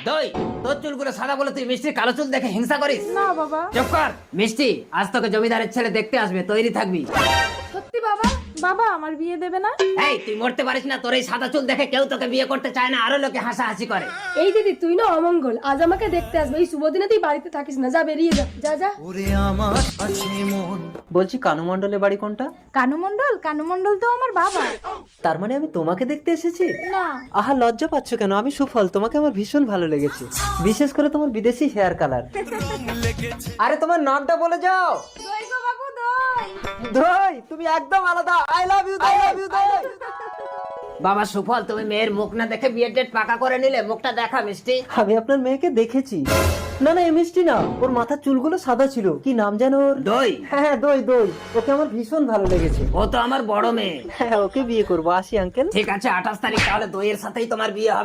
দই, তোর চুলগুলো সাদা বলে তুই মিষ্টির কালো চুল দেখে হিংসা করিস? না বাবা। চুপ কর। মিষ্টি, আজ তোকে জমিদারের ছেলে দেখতে আসবে, তৈরি থাকবি। সত্যি বাবা? বাবা আমার বিয়ে দেবে না? এই, তুই মরতে পারিস না? তোর এই সাদা চুল দেখে কেউ তোকে বিয়ে করতে চায় না, আরো লোকে হাসাহাসি করে। এই দিদি তুই না অমঙ্গল, আজ আমাকে দেখতে আসবে, এই শুভ দিনে তুই বাড়িতে থাকিস না, যা বেরিয়ে যা, যা যা। বলছি কানু মণ্ডলের বাড়ি কোনটা? কানু মণ্ডল? কানু মণ্ডল তো আমার বাবা। তার মানে আমি তোমাকে দেখতে এসেছি? না। আহা, লজ্জা পাচ্ছ কেন? আমি সুফল, তোমাকে আমার ভীষণ ভালো লেগেছে, বিশেষ করে তোমার বিদেশি হেয়ার কালার। আরে তোমার নামটা বলে যাও। দই গো বাবু, দই। দই, তুমি একদম আলাদা। I love you, I love you দই। বাবা সুফল, তুমি মেয়ের মুখ না দেখে বিয়ের ডেট পাকা করে নিলে, মুখটা দেখা মিষ্টি। আমি আপনার মেয়েকে দেখেছি। না না, এ মিষ্টি না, ওর মাথার চুলগুলো সাদা ছিল। কি নাম যেন ওর? দই। হ্যাঁ, দই দই, ওকে আমার ভীষণ ভালো লেগেছে। ও তো আমার বড় মেয়ে। হ্যাঁ, ওকে বিয়ে করবো। আসি আঙ্কেল। ঠিক আছে, 28 তারিখ তাহলে দইয়ের সাথেই তোমার বিয়ে হবে।